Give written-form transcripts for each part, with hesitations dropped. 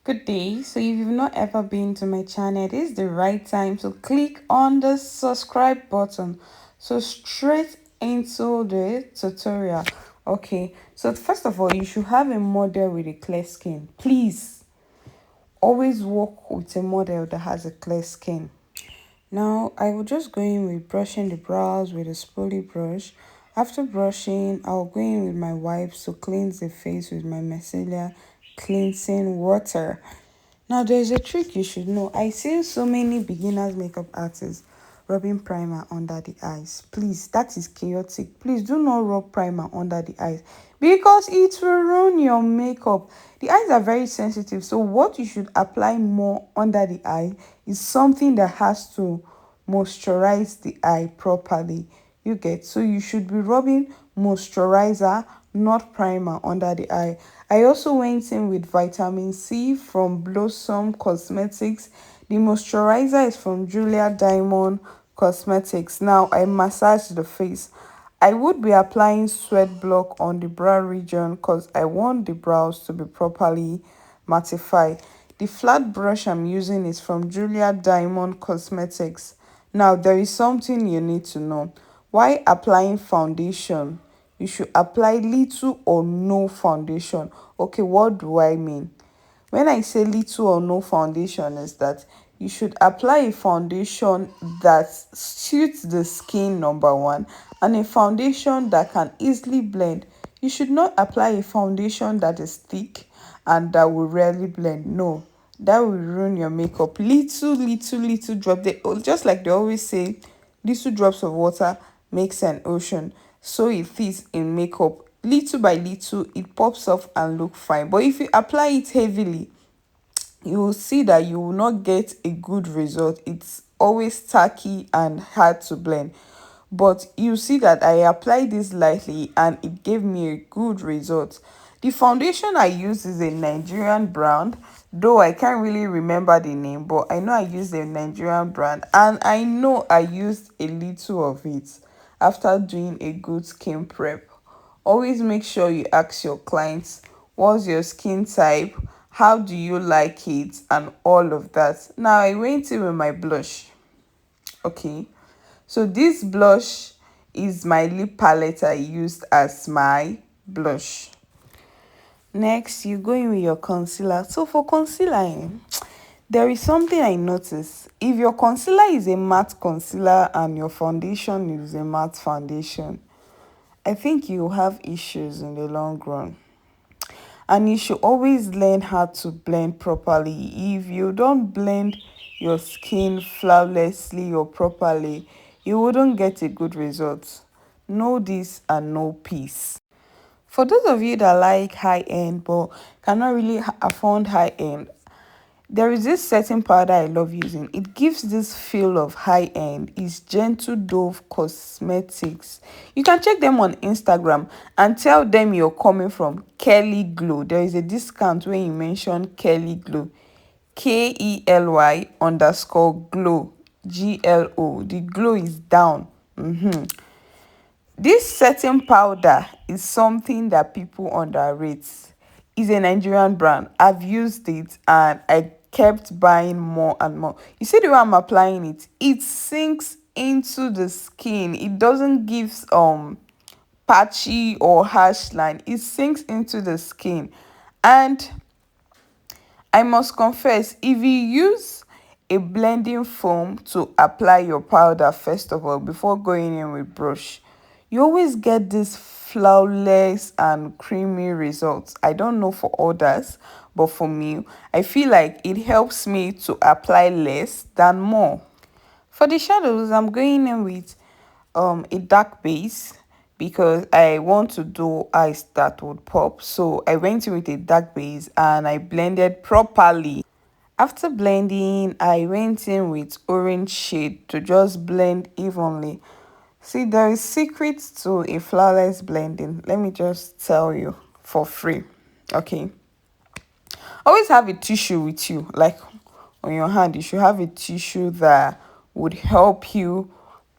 Good day. So, if you've not ever been to my channel, it is the right time to click on the subscribe button. So, straight into the tutorial. Okay, so first of all, you should have a model with a clear skin. Please always work with a model that has a clear skin. Now, I will just go in with brushing the brows with a spoolie brush. After brushing, I'll go in with my wipes to cleanse the face with my micellar cleansing water. Now, there's a trick you should know. I see so many beginners makeup artists rubbing primer under the eyes. Please, that is chaotic. Please do not rub primer under the eyes because it will ruin your makeup. The eyes are very sensitive, so what you should apply more under the eye is something that has to moisturize the eye properly. You get, so you should be rubbing moisturizer, not primer, under the eye. I also went in with vitamin C from Blossom Cosmetics. The moisturizer is from Julia Diamond Cosmetics. Now I massage the face. I would be applying sweat block on the brow region because I want the brows to be properly mattified. The flat brush I'm using is from Julia Diamond Cosmetics. Now, there is something you need to know. While applying foundation, you should apply little or no foundation. Okay, what do I mean? When I say little or no foundation, is that you should apply a foundation that suits the skin, number one, and a foundation that can easily blend. You should not apply a foundation that is thick and that will rarely blend. No, that will ruin your makeup. Little drop. Just like they always say, little drops of water makes an ocean. So it is in makeup. Little by little, it pops off and look fine. But if you apply it heavily, you will see that you will not get a good result. It's always tacky and hard to blend. But you see that I applied this lightly and it gave me a good result. The foundation I use is a Nigerian brand, though I can't really remember the name, but I know I used a Nigerian brand and I know I used a little of it after doing a good skin prep. Always make sure you ask your clients what's your skin type, how do you like it, and all of that. Now I went in with my blush. Okay, so this blush is my lip palette I used as my blush. Next, you go in with your concealer. So for concealer, there is something I noticed. If your concealer is a matte concealer and your foundation is a matte foundation, I think you have issues in the long run. And you should always learn how to blend properly. If you don't blend your skin flawlessly or properly, you wouldn't get a good result. Know this and know peace. For those of you that like high end but cannot really afford high end, there is this setting powder I love using. It gives this feel of high end. It's Gentle Dove Cosmetics. You can check them on Instagram and tell them you're coming from Kelly Glow. There is a discount when you mention Kelly Glow. KELY_glow. GLO. The glow is down. This setting powder is something that people underrate. It's a Nigerian brand. I've used it and I kept buying more and more. You see the way I'm applying it? It sinks into the skin. It doesn't give patchy or harsh line. It sinks into the skin. And I must confess, if you use a blending foam to apply your powder first of all before going in with brush, you always get this flawless and creamy results. I don't know for others, but for me, I feel like it helps me to apply less than more. For the shadows, I'm going in with a dark base because I want to do eyes that would pop. So I went in with a dark base and I blended properly. After blending, I went in with orange shade to just blend evenly. See, there is secrets to a flawless blending. Let me just tell you for free. Okay. Always have a tissue with you, like on your hand. You should have a tissue that would help you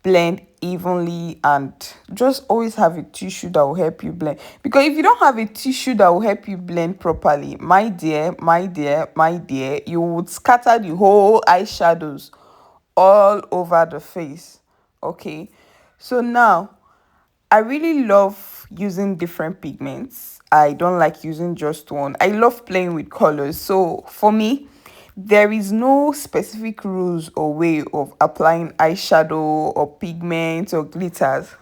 blend evenly, and just always have a tissue that will help you blend. Because if you don't have a tissue that will help you blend properly, my dear, you would scatter the whole eyeshadows all over the face. Okay, so now I really love using different pigments. I don't like using just one. I love playing with colors. So for me, there is no specific rules or way of applying eyeshadow or pigments or glitters.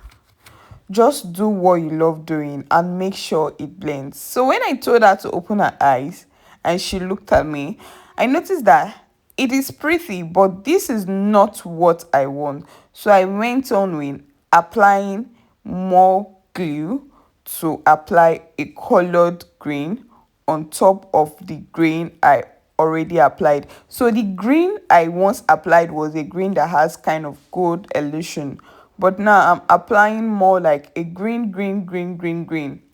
Just do what you love doing and make sure it blends. So when I told her to open her eyes and she looked at me, I noticed that it is pretty, but this is not what I want. So I went on with applying more glue to apply a colored green on top of the green I already applied. So the green I once applied was a green that has kind of gold illusion, but now I'm applying more like a green.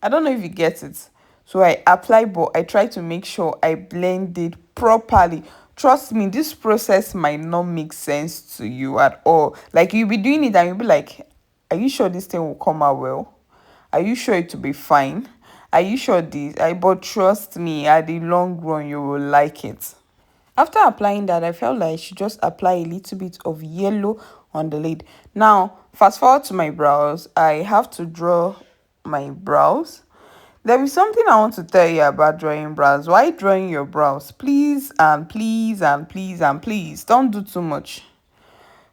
I don't know if you get it. So I apply, but I try to make sure I blend it properly. Trust me, this process might not make sense to you at all. Like, you'll be doing it and you'll be like, are you sure this thing will come out well? Are you sure it will be fine? Are you sure this? But trust me, at the long run, you will like it. After applying that, I felt like I should just apply a little bit of yellow on the lid. Now, fast forward to my brows. I have to draw my brows. There is something I want to tell you about drawing brows. Why drawing your brows? Please and please and please and please don't do too much.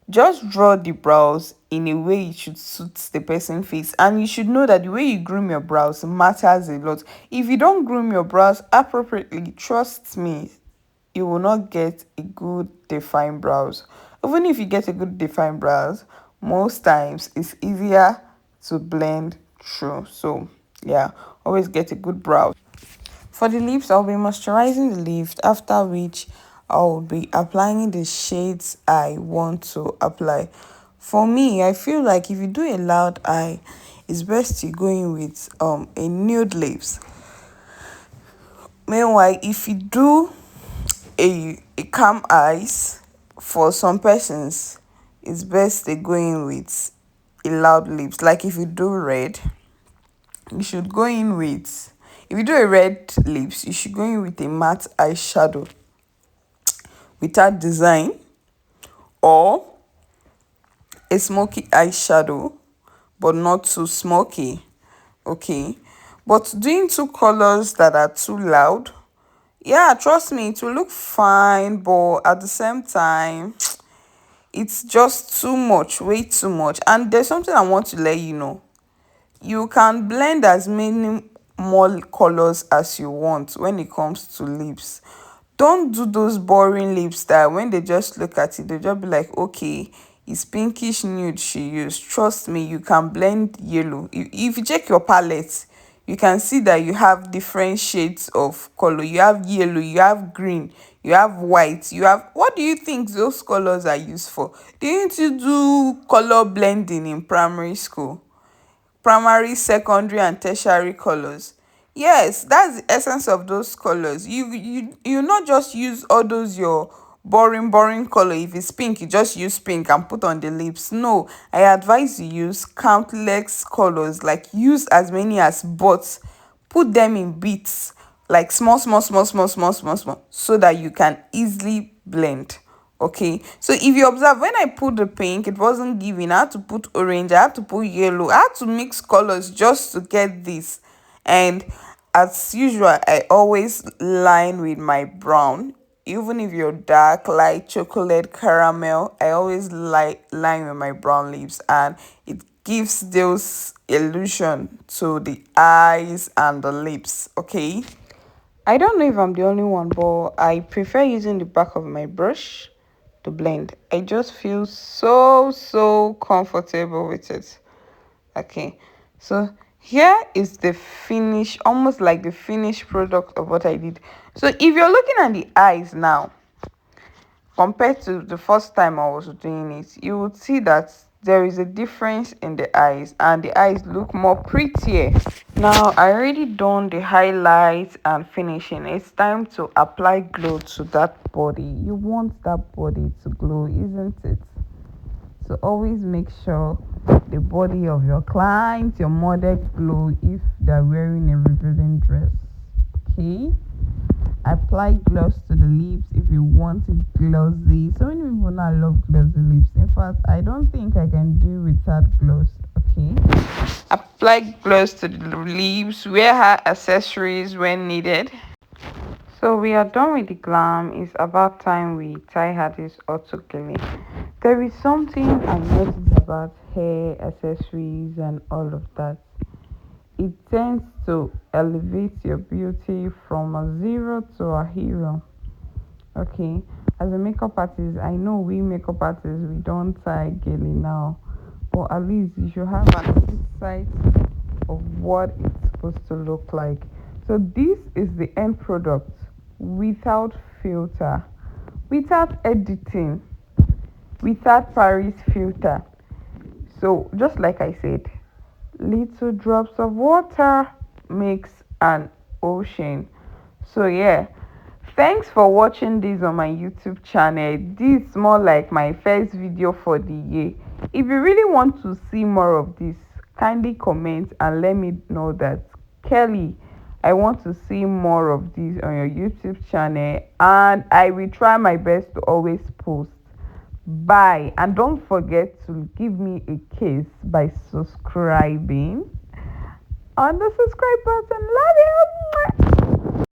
Just draw the brows in a way it should suit the person's face, and you should know that the way you groom your brows matters a lot. If you don't groom your brows appropriately, trust me, you will not get a good defined brows. Even if you get a good defined brows, most times it's easier to blend through. So yeah, always get a good brow. For the lips, I'll be moisturizing the lips, after which I'll be applying the shades I want to apply. For me, I feel like if you do a loud eye, it's best to go in with a nude lips. Meanwhile, if you do a calm eyes, for some persons, it's best they go in with a loud lips. Like if you do red, you should go in with, if you do a red lips, you should go in with a matte eyeshadow without design, or a smoky eyeshadow but not too smoky. Okay, but doing two colors that are too loud, yeah, trust me, it will look fine, but at the same time, it's just too much, way too much. And there's something I want to let you know. You can blend as many more colors as you want when it comes to lips. Don't do those boring lips that when they just look at it, they just be like, okay, it's pinkish nude she used. Trust me, you can blend yellow. If you check your palette, you can see that you have different shades of color. You have yellow, you have green, you have white, you have, what do you think those colors are used for? Didn't you do color blending in primary school? Primary, secondary, and tertiary colors? Yes, that's the essence of those colors. You not just use all those your boring color. If it's pink, you just use pink and put on the lips. No, I advise you use countless colors. Like, use as many as, but put them in bits, like small, so that you can easily blend. Okay, so if you observe, when I put the pink, it wasn't giving. I had to put orange, I had to put yellow, I had to mix colors just to get this. And as usual, I always line with my brown. Even if you're dark, light chocolate, caramel, I always line with my brown lips, and it gives those illusion to the eyes and the lips. Okay, I don't know if I'm the only one, but I prefer using the back of my brush to blend. I just feel so comfortable with it. Okay, so here is the finish, almost like the finished product of what I did. So if you're looking at the eyes now compared to the first time I was doing it, you would see that there is a difference in the eyes, and the eyes look more prettier. Now I already done the highlights and finishing. It's time to apply glow to that body. You want that body to glow, isn't it? So always make sure the body of your client, your model glow if they're wearing a revealing dress. Okay. Apply gloss to the lips if you want it glossy. So many people now love glossy lips. In fact, I don't think I can do without gloss. Okay. Apply gloss to the lips. Wear her accessories when needed. So we are done with the glam. It's about time we tie her this auto gele. There is something I noticed about hair accessories and all of that. It tends to elevate your beauty from a zero to a hero. Okay, as a makeup artist, I know we makeup artists we don't tie gele now, but at least you should have an insight of what it's supposed to look like. So this is the end product without filter, without editing, without Paris filter. So just like I said, little drops of water makes an ocean. So yeah, thanks for watching this on my YouTube channel. This is more like my first video for the year. If you really want to see more of this, kindly comment and let me know that, Kelly, I want to see more of this on your YouTube channel, and I will try my best to always post. Bye, and don't forget to give me a kiss by subscribing on the subscribe button. Love you.